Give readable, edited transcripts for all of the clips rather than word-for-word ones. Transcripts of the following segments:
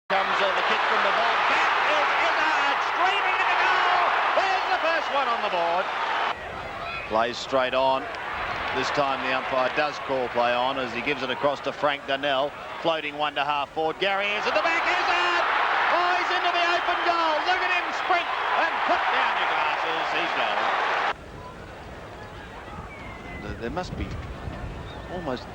Comes the kick from the ball. Back is Essendon, streaming into goal. There's the first one on the board. Plays straight on. This time the umpire does call play on as he gives it across to Frank Donnell. Floating one to half forward. Gary is at the back. Essendon! Oh, he's into the open goal. Look at him sprint and put down your glasses. He's gone. There must be almost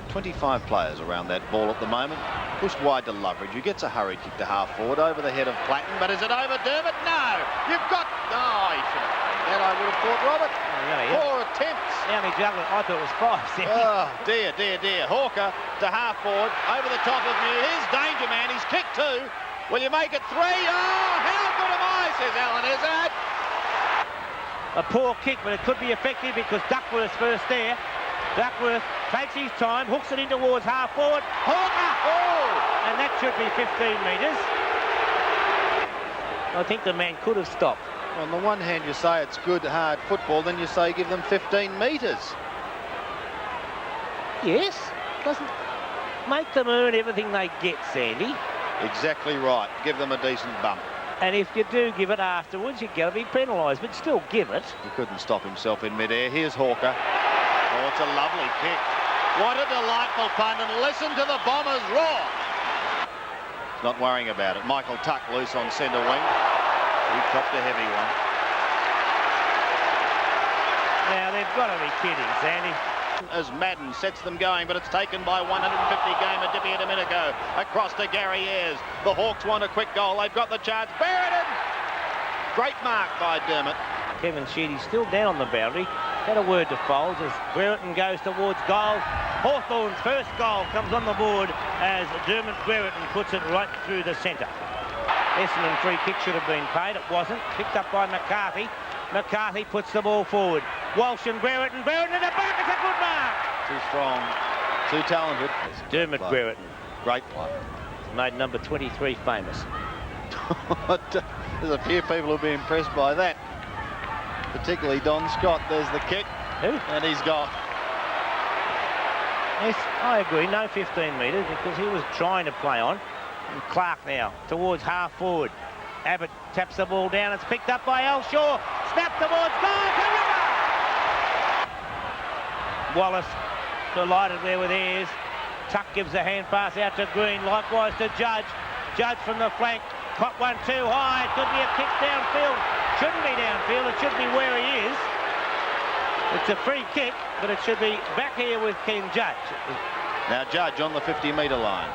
25 players around that ball at the moment. Pushed wide to Loveridge, who gets a hurried kick to half forward over the head of Platten. But is it over Dermott? No! You've got... Oh, he should have taken that, I would have thought, Robert. Yeah. 4 attempts. How many jugglers? I thought it was 5. Oh, dear, dear, dear. Hawker to half forward, over the top of New. Here's danger man. He's kicked 2. Will you make it 3? Oh, how good am I, says Alan Izzard. A poor kick, but it could be effective because Duckworth's first there. Duckworth takes his time, hooks it in towards half forward. Hawker! Oh! And that should be 15 metres. I think the man could have stopped. On the one hand, you say it's good, hard football, then you say give them 15 metres. Yes, doesn't make them earn everything they get, Sandy. Exactly right. Give them a decent bump. And if you do give it afterwards, you're going to be penalised, but still give it. He couldn't stop himself in midair. Here's Hawker. Oh, it's a lovely kick. What a delightful punt, and listen to the Bombers roar. Not worrying about it. Michael Tuck loose on centre wing. He copped a heavy one. Now, they've got to be kidding, Sandy. As Madden sets them going, but it's taken by 150 gamer Dippy and Domenico. Across to Gary Ayres. The Hawks want a quick goal. They've got the chance. Berridon! Great mark by Dermott. Kevin Sheedy's still down on the boundary. Had a word to Foles as Brereton goes towards goal. Hawthorn's first goal comes on the board as Dermott Brereton puts it right through the centre. Essendon free kick should have been paid. It wasn't. Picked up by McCarthy. McCarthy puts the ball forward. Walsh and Brereton. Brereton in the back. It's a good mark. Too strong. Too talented. Dermott Brereton. Great play. Made number 23 famous. There's a few people who'll be impressed by that. Particularly Don Scott. There's the kick. Who? And he's gone. Yes, I agree. No 15 metres because he was trying to play on. And Clark now towards half forward. Abbott taps the ball down. It's picked up by Elshaw. Snap towards goal. Wallace delighted there with Ayres. Tuck gives a hand pass out to Green. Likewise to Judge. Judge from the flank. Caught one too high. It could be a kick downfield. Shouldn't be downfield. It should be where he is. It's a free kick, but it should be back here with Ken Judge. Now Judge on the 50-metre line.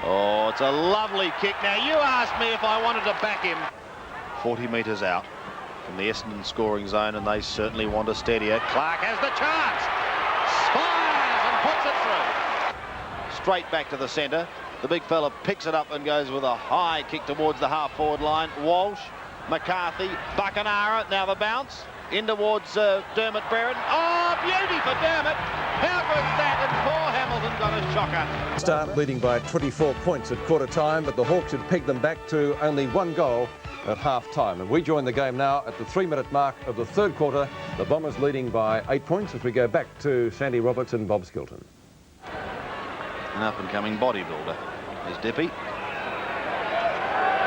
Oh, it's a lovely kick. Now, you asked me if I wanted to back him. 40 metres out from the Essendon scoring zone, and they certainly want to steady it. Clark has the chance. Fires and puts it through. Straight back to the centre. The big fella picks it up and goes with a high kick towards the half-forward line. Walsh, McCarthy, Buckenara. Now the bounce. In towards Dermott Brereton. Oh, beauty for Dermott. How good's that? And poor Hamilton got a shocker. Start leading by 24 points at quarter time, but the Hawks had pegged them back to only 1 goal at half time. And we join the game now at the 3-minute mark of the third quarter. The Bombers leading by 8 points as we go back to Sandy Roberts and Bob Skilton. An up-and-coming bodybuilder is Dippy.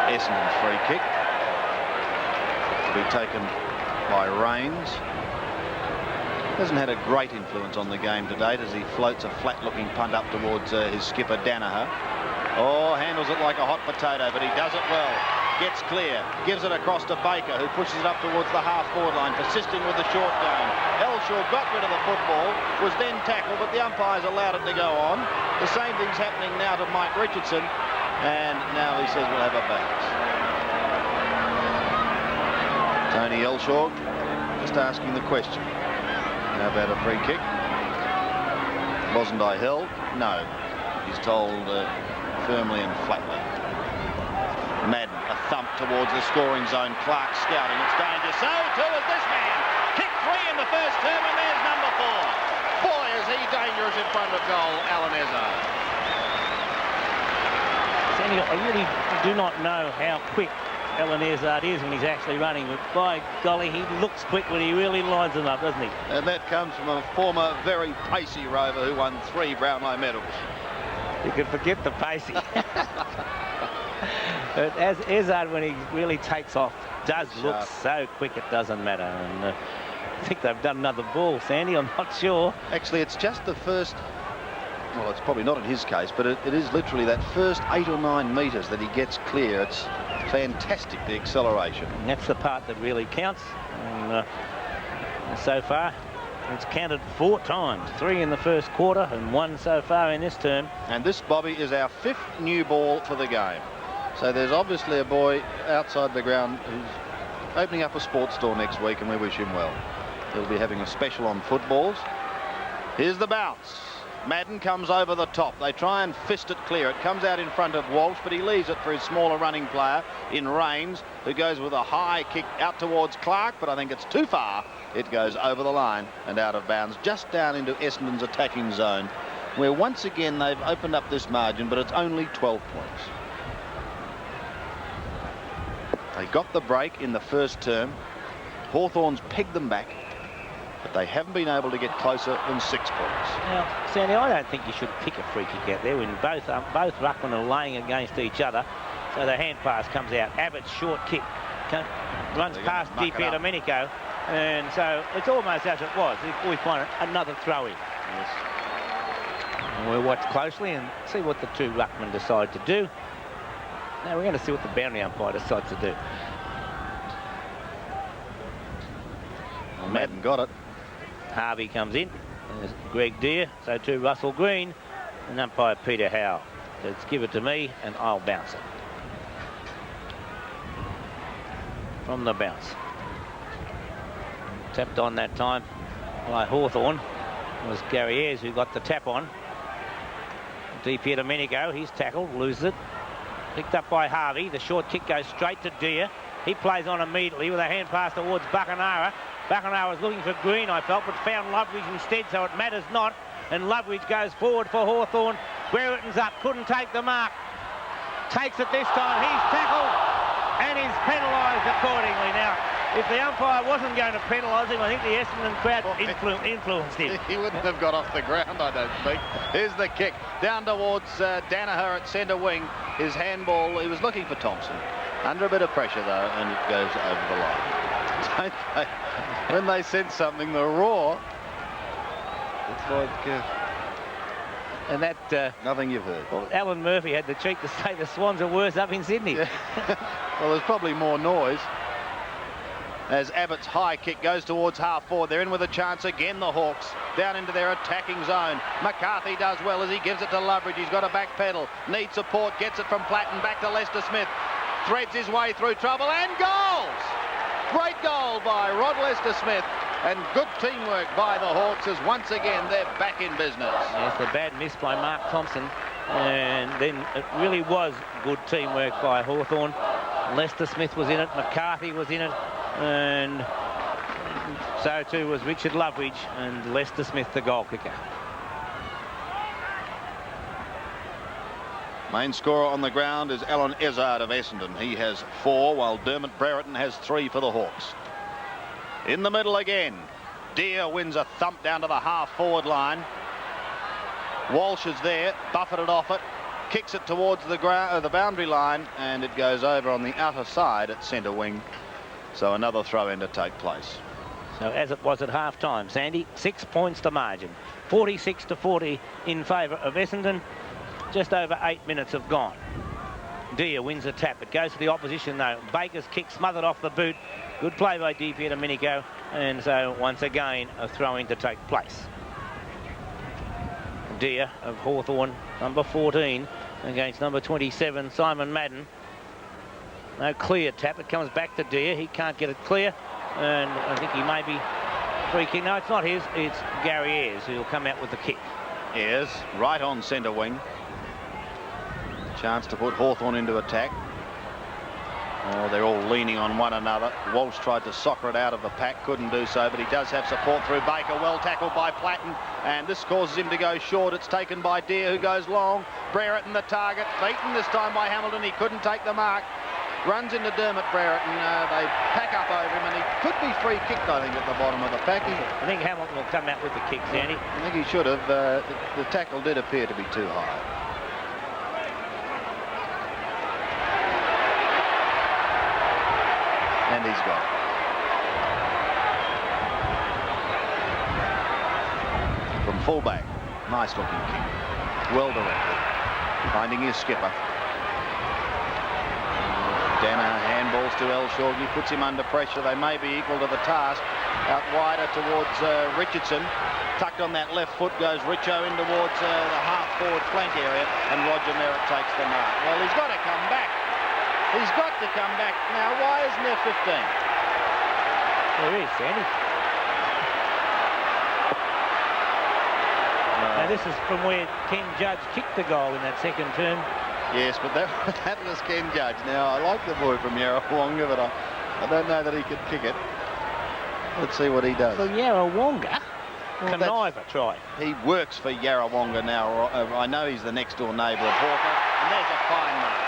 Essendon's free kick to be taken by Rains. Hasn't had a great influence on the game to date as he floats a flat-looking punt up towards his skipper Danaher. Oh, handles it like a hot potato, but he does it well. Gets clear, gives it across to Baker, who pushes it up towards the half-forward line, persisting with the short game. Elshaw got rid of the football, was then tackled, but the umpires allowed it to go on. The same thing's happening now to Mike Richardson, and now he says we'll have a bounce. Tony Elshaw just asking the question. How about a free kick? Wasn't I held? No. He's told firmly and flatly. Madden, a thump towards the scoring zone. Clark scouting. It's danger. So too is this man. Kick 3 in the first term, and there's number 4. Boy, is he dangerous in front of goal, Alan Izzard. Sandy, I really do not know how quick Alan Izzard is when he's actually running, but by golly, he looks quick when he really lines them up, doesn't he? And that comes from a former very pacey rover who won 3 Brownlow medals. You can forget the pacey. But as Izzard, when he really takes off, does look Sharp. so quick it doesn't matter. And I think they've done another ball, Sandy. I'm not sure. Actually, it's just the first. Well, it's probably not in his case, but it is literally that first 8 or 9 metres that he gets clear. It's fantastic, the acceleration. And that's the part that really counts. And so far, it's counted 4 times. 3 in the first quarter and 1 so far in this term. And this, Bobby, is our 5th new ball for the game. So there's obviously a boy outside the ground who's opening up a sports store next week, and we wish him well. He'll be having a special on footballs. Here's the bounce. Madden comes over the top. They try and fist it clear. It comes out in front of Walsh, but he leaves it for his smaller running player in Rains, who goes with a high kick out towards Clark, but I think it's too far. It goes over the line and out of bounds, just down into Essendon's attacking zone, where once again they've opened up this margin, but it's only 12 points. They got the break in the first term. Hawthorn's pegged them back, but they haven't been able to get closer than 6 points. Now, Sandy, I don't think you should pick a free kick out there when both ruckmen are laying against each other. So the hand pass comes out. Abbott's short kick runs past DP Domenico, and so it's almost as it was. We find another throw-in. Yes. And we'll watch closely and see what the 2 ruckmen decide to do. Now we're going to see what the boundary umpire decides to do. Well, Madden got it. Harvey comes in. There's Greg Deere, so to Russell Green, and umpire Peter Howe. So it's give it to me and I'll bounce it. From the bounce. Tapped on that time by Hawthorn. It was Gary Ayres who got the tap on. DP Domenico, he's tackled, loses it. Picked up by Harvey. The short kick goes straight to Deere. He plays on immediately with a hand pass towards Buckenara. Buckenara was looking for Green, I felt, but found Loveridge instead, so it matters not. And Loveridge goes forward for Hawthorn. Brereton's up, couldn't take the mark. Takes it this time. He's tackled and he's penalised accordingly. Now, if the umpire wasn't going to penalise him, I think the Essendon crowd influenced him. He wouldn't have got off the ground, I don't think. Here's the kick down towards Danaher at centre wing. His handball, he was looking for Thompson. Under a bit of pressure, though, and it goes over the line. Don't they? When they sense something, the roar. It's like And that... nothing you've heard. Well, Alan Murphy had the cheek to say the Swans are worse up in Sydney. Yeah. Well, there's probably more noise. As Abbott's high kick goes towards half forward. They're in with a chance again, the Hawks, down into their attacking zone. McCarthy does well as he gives it to Loveridge. He's got a back pedal, needs support, gets it from Platten back to Lester Smith. Threads his way through trouble and goals! Great goal by Rod Lester Smith, and good teamwork by the Hawks as once again they're back in business. Yes, the bad miss by Mark Thompson, and then it really was good teamwork by Hawthorn. Lester Smith was in it, McCarthy was in it, and so too was Richard Loveridge, and Lester Smith the goal kicker. Main scorer on the ground is Alan Izzard of Essendon. He has 4, while Dermot Brereton has 3 for the Hawks. In the middle again, Deere wins a thump down to the half-forward line. Walsh is there, buffeted off it, kicks it towards the boundary line, and it goes over on the outer side at centre wing. So another throw-in to take place. So as it was at half-time, Sandy, 6 points to margin. 46-40 in favour of Essendon. Just over 8 minutes have gone. Deere wins a tap. It goes to the opposition, though. Baker's kick smothered off the boot. Good play by DP Domenico. And so, once again, a throw-in to take place. Deere of Hawthorn, number 14, against number 27, Simon Madden. No clear tap. It comes back to Deere. He can't get it clear. And I think he may be free kick. No, it's not his. It's Gary Ayres who'll come out with the kick. Ayres, right on centre wing. Chance to put Hawthorn into attack. Oh, they're all leaning on one another. Walsh tried to soccer it out of the pack, couldn't do so, but he does have support through Baker. Well tackled by Platten, and this causes him to go short. It's taken by Deere, who goes long. Brereton the target, beaten this time by Hamilton. He couldn't take the mark. Runs into Dermot Brereton. They pack up over him, and he could be free kicked, I think, at the bottom of the pack. I think Hamilton will come out with the kick, Sandy. I think he should have. The tackle did appear to be too high. And he's got it. From fullback. Nice looking kick. Well directed. Finding his skipper. Danaher handballs to Elshaw. He puts him under pressure. They may be equal to the task. Out wider towards Richardson. Tucked on that left foot goes Richo in towards the half-forward flank area, and Roger Merritt takes the mark. Well, he's got to come back. He's got to come back. Now, why isn't there 15? There is, Sandy. Now, this is from where Ken Judge kicked the goal in that second term. Yes, but that was Ken Judge. Now, I like the boy from Yarrawonga, but I don't know that he could kick it. Let's see what he does. From Yarrawonga? Well, Conniver try. He works for Yarrawonga now. I know he's the next door neighbour of Hawthorn, and there's a fine mark.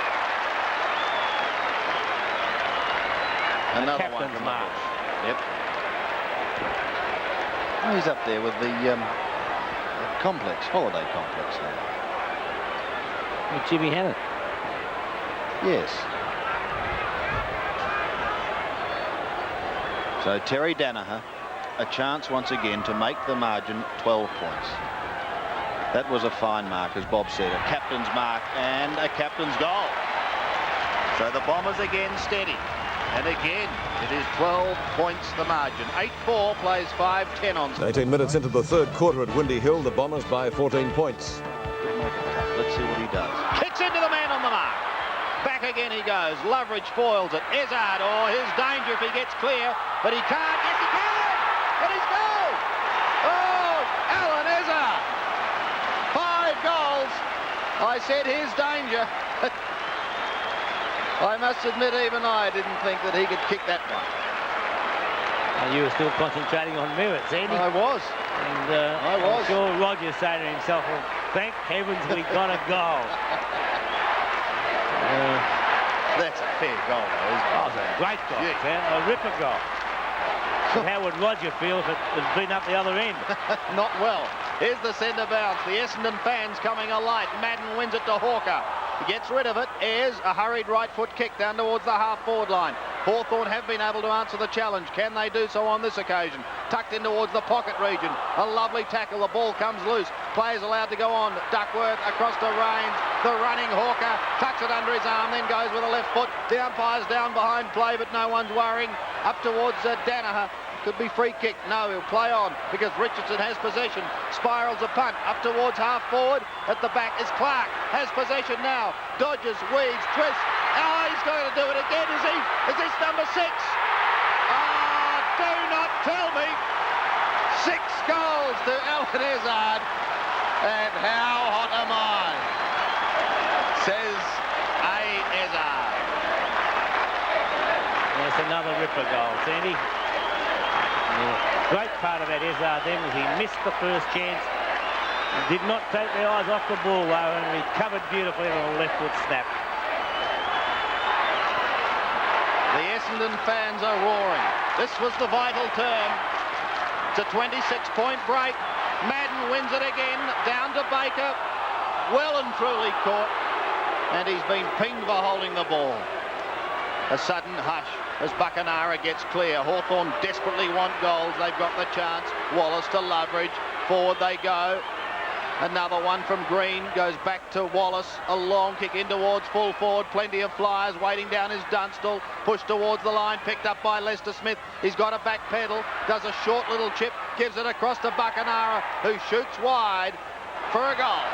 Another one from mark. Yep. Oh, he's up there with the complex, holiday complex now. With Jimmy Hannett. Yes. So Terry Danaher, a chance once again to make the margin 12 points. That was a fine mark, as Bob said, a captain's mark and a captain's goal. So the Bombers again steady. And again, it is 12 points the margin. 8-4 plays 5-10 on. 18 minutes into the third quarter at Windy Hill, the Bombers by 14 points. Let's see what he does. Kicks into the man on the mark. Back again he goes. Loveridge foils it. Izzard, his danger if he gets clear, but he can't. Yes, he can! And he's goal! Oh, Alan Izzard! 5 goals. I said his danger. I must admit, even I didn't think that he could kick that one. And you were still concentrating on Merritt, Sandy. I was. And I was. I'm sure Roger's saying to himself, well, thank heavens we got a goal. That's a fair goal, though, isn't it? Oh, it's a great goal. Yeah. A ripper goal. But how would Roger feel if it had been up the other end? Not well. Here's the centre bounce. The Essendon fans coming alight. Madden wins it to Hawker. He gets rid of it. Ayres, a hurried right foot kick down towards the half-forward line. Hawthorn have been able to answer the challenge. Can they do so on this occasion? Tucked in towards the pocket region. A lovely tackle. The ball comes loose. Players allowed to go on. Duckworth across to Rains. The running Hawker tucks it under his arm, then goes with a left foot. The umpire's down behind play, but no one's worrying. Up towards Danaher. Could be free kick. No, he'll play on because Richardson has possession. Spirals a punt up towards half forward. At the back is Clark. Has possession now. Dodges, weaves, twists. Oh, he's going to do it again. Is he? Is this number 6? Oh, do not tell me. 6 goals to Alan Izzard. And how hot am I? Says A. Izzard. That's another ripper goal, Sandy. Great part of that Izzard then was he missed the first chance. Did not take their eyes off the ball though, and he covered beautifully on a left foot snap. The Essendon fans are roaring. This was the vital turn. It's a 26-point break. Madden wins it again, down to Baker. Well and truly caught. And he's been pinged for holding the ball. A sudden hush as Buckenara gets clear. Hawthorn desperately want goals. They've got the chance. Wallace to Loveridge. Forward they go. Another one from Green goes back to Wallace. A long kick in towards full forward. Plenty of flyers waiting down is Dunstall. Pushed towards the line. Picked up by Lester Smith. He's got a back pedal. Does a short little chip. Gives it across to Buckenara, who shoots wide for a goal.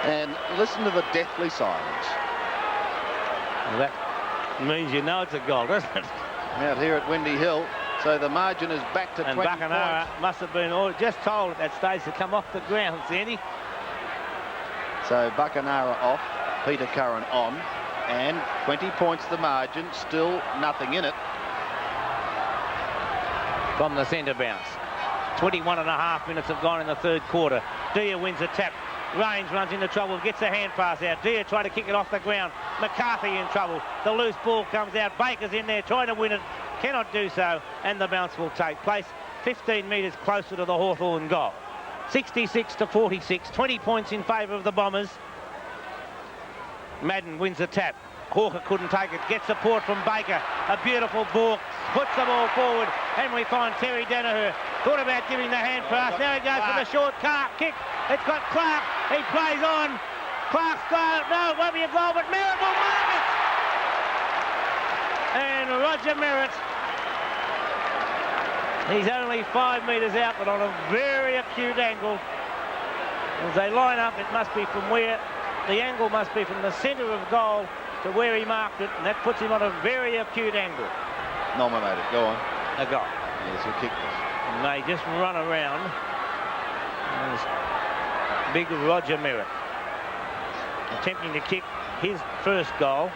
And listen to the deathly silence. Well, that means you know it's a goal, doesn't it? Out here at Windy Hill. So the margin is back to 20 points. And Buckenara must have been just told at that stage to come off the ground, Sandy. So Buckenara off, Peter Curran on, and 20 points the margin, still nothing in it. From the centre bounce. 21.5 minutes have gone in the third quarter. Dia wins a tap. Rains runs into trouble, gets a hand pass out. Dia trying to kick it off the ground. McCarthy in trouble. The loose ball comes out. Baker's in there trying to win it. Cannot do so, and the bounce will take place 15 metres closer to the Hawthorn goal. 66-46, 20 points in favour of the Bombers. Madden wins the tap. Hawker couldn't take it. Gets support from Baker. A beautiful ball. Puts the ball forward. And we find Terry Danaher. Thought about giving the hand pass. Now he goes for the short kick. It's got Clark. He plays on. Clark's goal. No, it won't be a goal, but Merritt will mark it. And Roger Merritt. He's only 5 metres out, but on a very acute angle. As they line up, it must be from where the angle must be from the centre of goal to where he marked it, and that puts him on a very acute angle. Nominated, go on. A goal. Yes, he'll kick this. And they just run around. There's big Roger Merritt attempting to kick his first goal.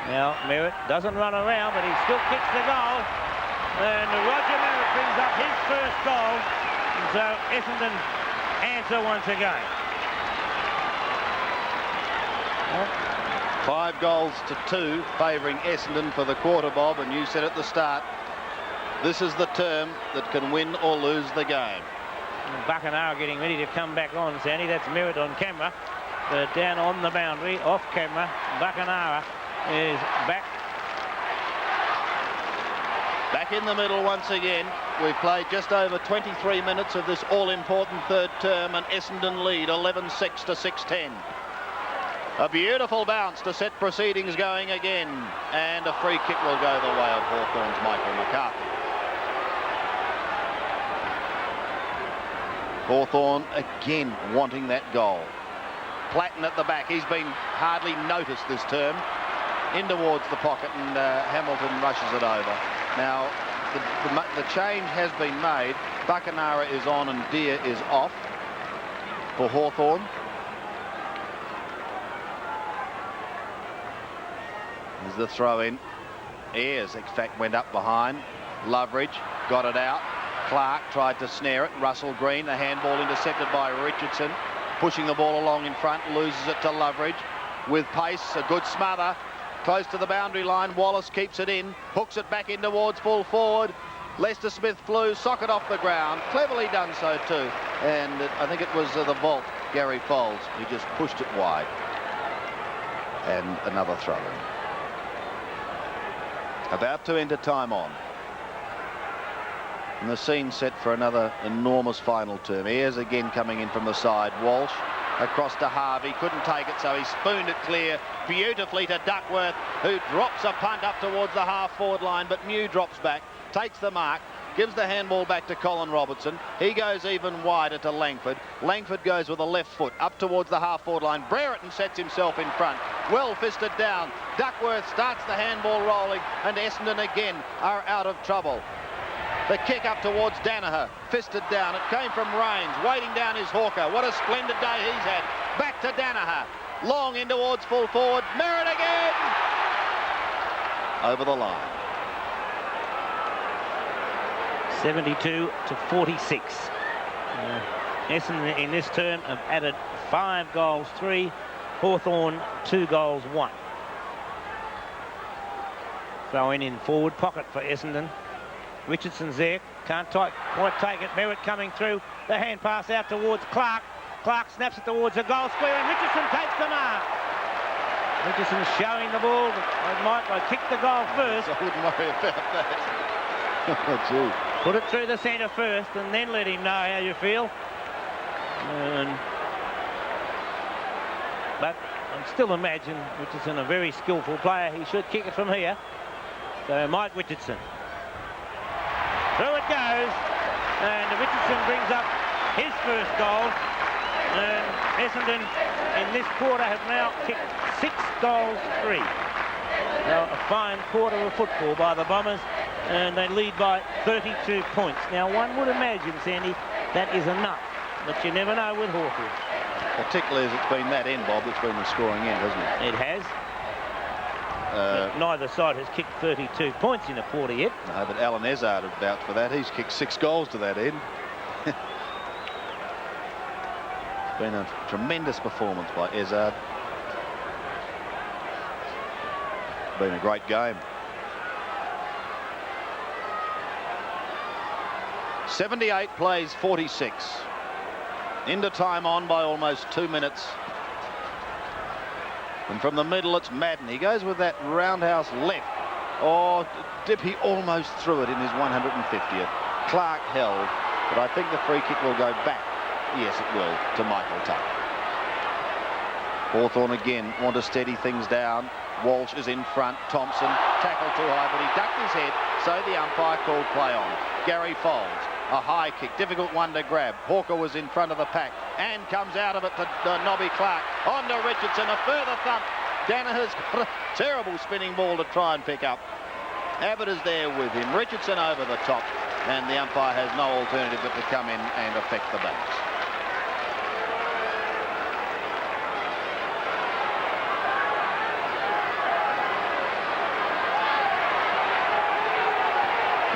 Now Merritt doesn't run around, but he still kicks the goal. And Roger Merritt brings up his first goal. And so Essendon answer once again. 5 goals to 2 favouring Essendon for the quarter, Bob, and you said at the start, this is the term that can win or lose the game. Buckenara getting ready to come back on, Sandy. That's Merritt on camera. Down on the boundary, off camera. Buckenara is back. Back in the middle once again. We've played just over 23 minutes of this all-important third term, and Essendon lead 11-6 to 6-10. A beautiful bounce to set proceedings going again, and a free kick will go the way of Hawthorn's Michael McCarthy. Hawthorn again wanting that goal. Platten at the back. He's been hardly noticed this term. In towards the pocket, and Hamilton rushes it over. Now, the change has been made. Buckenara is on and Deer is off for Hawthorn. There's the throw in. Ayres, in fact, went up behind. Loveridge got it out. Clark tried to snare it. Russell Green, the handball intercepted by Richardson. Pushing the ball along in front, loses it to Loveridge. With pace, a good smother. Close to the boundary line, Wallace keeps it in, hooks it back in towards full forward. Lester Smith flew, socket off the ground, cleverly done so too. And I think it was the vault, Gary Foles, he just pushed it wide. And another throw in. About to enter time on. And the scene set for another enormous final term. Ayres again coming in from the side, Walsh. Across to Harvey, couldn't take it, so he spooned it clear beautifully to Duckworth, who drops a punt up towards the half-forward line, but Mew drops back, takes the mark, gives the handball back to Colin Robertson. He goes even wider to Langford. Langford goes with a left foot up towards the half-forward line. Brereton sets himself in front, well fisted down. Duckworth starts the handball rolling, and Essendon again are out of trouble. The kick up towards Danaher, fisted down. It came from Rains, waiting down his Hawker. What a splendid day he's had. Back to Danaher, long in towards full forward. Merritt again! Over the line. 72 to 46. Essendon in this term have added 5 goals, 3. Hawthorn 2 goals, 1. Throw in forward pocket for Essendon. Richardson's there, can't quite take it. Merritt coming through, the hand pass out towards Clark. Clark snaps it towards the goal square, and Richardson takes the mark. Richardson showing the ball. They might kick the goal first. I wouldn't worry about that. Oh, gee. Put it through the centre first, and then let him know how you feel. But I still imagine Richardson a very skillful player. He should kick it from here. So Mike Richardson. Through it goes, and Richardson brings up his first goal. And Essendon in this quarter have now kicked 6 goals, 3. Now a fine quarter of football by the Bombers, and they lead by 32 points. Now one would imagine, Sandy, that is enough, but you never know with Hawthorn. Particularly as it's been that end, Bob, that's been the scoring end, hasn't it? It has. Neither side has kicked 32 points in a quarter yet. No, but Alan Ezard would vouch for that. He's kicked 6 goals to that end. It's been a tremendous performance by Ezard. It's been a great game. 78 plays 46. Into time on by almost 2 minutes. And from the middle, it's Madden. He goes with that roundhouse left. Oh, Dippy almost threw it in his 150th. Clark held, but I think the free kick will go back. Yes, it will, to Michael Tuck. Hawthorn again want to steady things down. Walsh is in front. Thompson tackled too high, but he ducked his head, so the umpire called play on. Gary Foles, a high kick, difficult one to grab. Hawker was in front of the pack and comes out of it to Nobby Clark. On to Richardson, a further thump. Danaher's got a terrible spinning ball to try and pick up. Abbott is there with him. Richardson over the top, and the umpire has no alternative but to come in and affect the balance.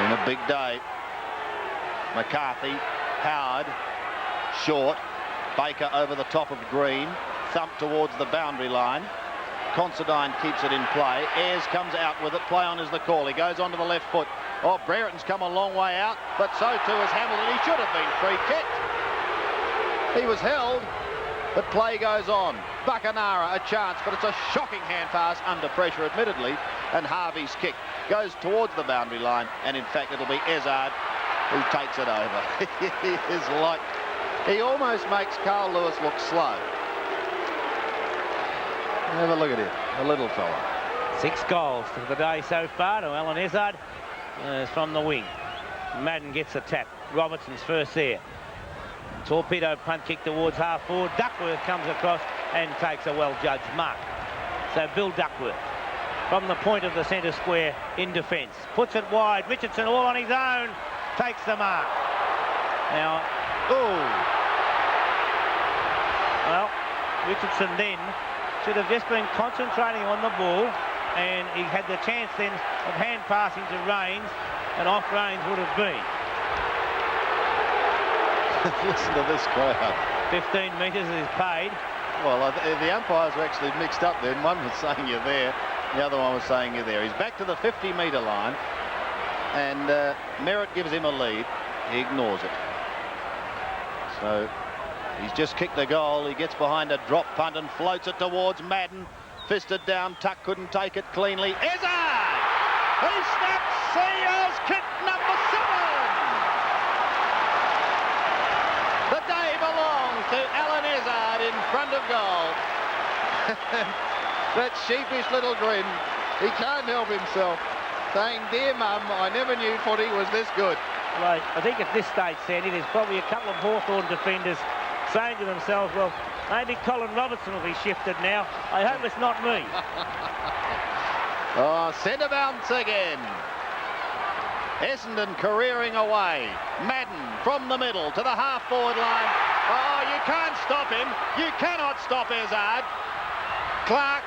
In a big day. McCarthy, Howard, short. Baker over the top of Green. Thump towards the boundary line. Considine keeps it in play. Ayres comes out with it. Play on is the call. He goes onto the left foot. Oh, Brereton's come a long way out, but so too has Hamilton. He should have been free kicked. He was held, but play goes on. Buckanara, a chance, but it's a shocking hand pass under pressure, admittedly, and Harvey's kick goes towards the boundary line, and in fact it'll be Ezard who takes it over. He is like, he almost makes Carl Lewis look slow. Have a look at him, a little fella. 6 goals to the day so far to Alan Ezard from the wing. Madden gets a tap. Robertson's first there. Torpedo punt kick towards half forward. Duckworth comes across and takes a well-judged mark. So Bill Duckworth from the point of the centre square in defence. Puts it wide. Richardson all on his own. Takes the mark. Now, well, Richardson then should have just been concentrating on the ball, and he had the chance then of hand passing to Rains, and off Rains would have been. Listen to this crowd. 15 metres is paid. Well, the umpires were actually mixed up then. One was saying you're there, the other one was saying you're there. He's back to the 50-metre line, and Merritt gives him a lead. He ignores it. So he's just kicked the goal. He gets behind a drop punt and floats it towards Madden. Fisted down. Tuck couldn't take it cleanly. Ezard! He snaps Sears kick number 7. The day belongs to Alan Ezard in front of goal. That sheepish little grin. He can't help himself, saying, "Dear Mum, I never knew footy was this good." Well, I think at this stage, Sandy, there's probably a couple of Hawthorn defenders saying to themselves, well, maybe Colin Robertson will be shifted now. I hope it's not me. Oh, centre bounce again. Essendon careering away. Madden from the middle to the half-forward line. Oh, you can't stop him. You cannot stop Ezard. Clark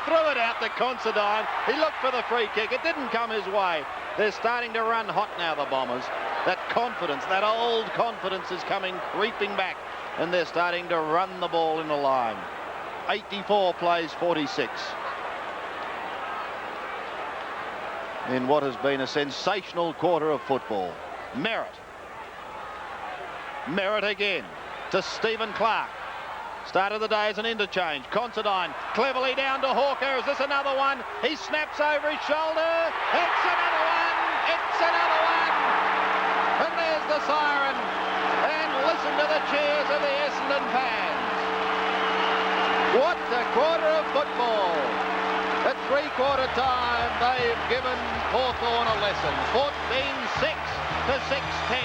threw it out to Considine. He looked for the free kick. It didn't come his way. They're starting to run hot now, the Bombers. That confidence, that old confidence is coming creeping back, and they're starting to run the ball in the line. 84 plays 46. In what has been a sensational quarter of football. Merritt. Merritt again to Stephen Clark. Start of the day as an interchange. Considine cleverly down to Hawker. Is this another one? He snaps over his shoulder. It's another one. It's another one. And there's the siren. And listen to the cheers of the Essendon fans. What a quarter of football. At three-quarter time, they've given Hawthorn a lesson. 14-6 to 6-10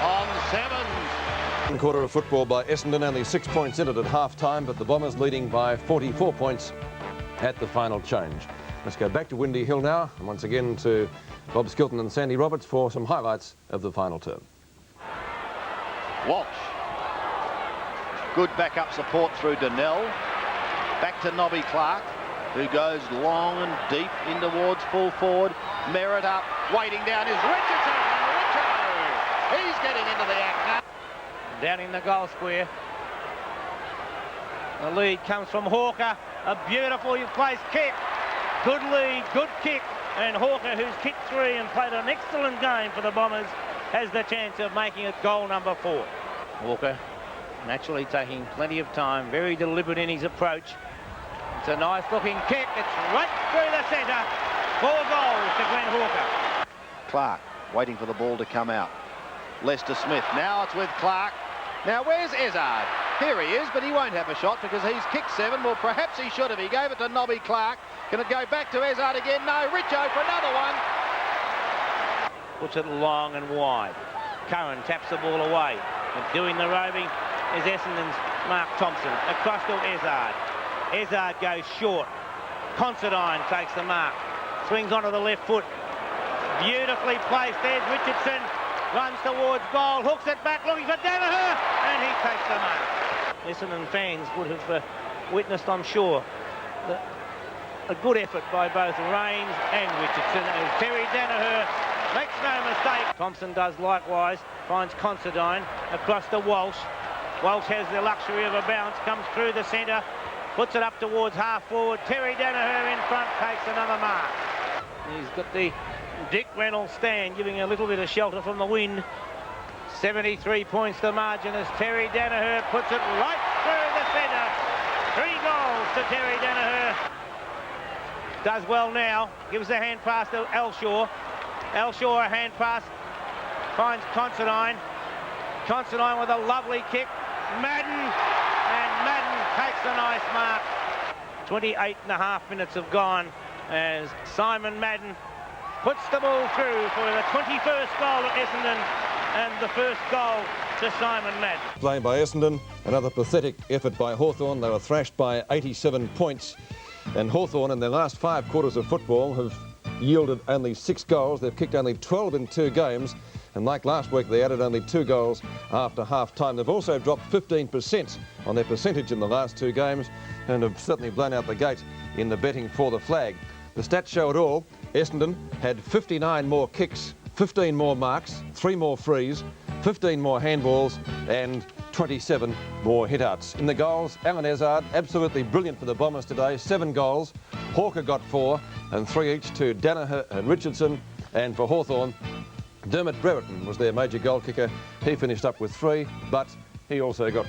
on sevens. Quarter of football by Essendon, only 6 points in it at half-time, but the Bombers leading by 44 points at the final change. Let's go back to Windy Hill now, and once again to Bob Skilton and Sandy Roberts for some highlights of the final term. Walsh. Good backup support through Donnell. Back to Nobby Clark, who goes long and deep in towards full forward. Merritt up, waiting down is Richardson. Richo! He's getting into the act now. Down in the goal square. The lead comes from Hawker. A beautifully placed kick. Good lead, good kick. And Hawker, who's kicked 3 and played an excellent game for the Bombers, has the chance of making it goal number 4. Walker naturally taking plenty of time, very deliberate in his approach. It's a nice looking kick. It's right through the centre. 4 goals to Glenn Hawker. Clark waiting for the ball to come out. Lester Smith. Now it's with Clark. Now where's Ezard? Here he is, but he won't have a shot because he's kicked 7. Well, perhaps he should have. He gave it to Nobby Clark. Can it go back to Ezard again? No. Richo for another one. Puts it long and wide. Curran taps the ball away. And doing the roving is Essendon's Mark Thompson. Across to Ezard. Ezard goes short. Considine takes the mark. Swings onto the left foot. Beautifully placed. There's Richardson. Runs towards goal. Hooks it back looking for Danaher. And he takes the mark. Essendon fans would have witnessed, I'm sure, a good effort by both Rains and Richardson. As Terry Danaher makes no mistake. Thompson does likewise. Finds Considine across to Walsh. Walsh has the luxury of a bounce. Comes through the centre. Puts it up towards half forward. Terry Danaher in front takes another mark. He's got the Dick Reynolds stand giving a little bit of shelter from the wind. 73 points the margin as Terry Danaher puts it right through the centre. 3 goals to Terry Danaher. Does well now. Gives a hand pass to Elshaw. Elshaw a hand pass. Finds Considine. Considine with a lovely kick. Madden. And Madden takes a nice mark. 28.5 minutes have gone as Simon Madden puts the ball through for the 21st goal at Essendon and the first goal to Simon Madden. Played by Essendon, another pathetic effort by Hawthorn. They were thrashed by 87 points. And Hawthorn in their last 5 quarters of football have yielded only 6 goals. They've kicked only 12 in 2 games. And like last week, they added only 2 goals after half-time. They've also dropped 15% on their percentage in the last 2 games and have certainly blown out the gate in the betting for the flag. The stats show it all. Essendon had 59 more kicks, 15 more marks, 3 more frees, 15 more handballs and 27 more hit-outs. In the goals, Alan Ezard, absolutely brilliant for the Bombers today, 7 goals. Hawker got 4 and 3 each to Danaher and Richardson. And for Hawthorn, Dermot Brereton was their major goal kicker. He finished up with 3, but he also got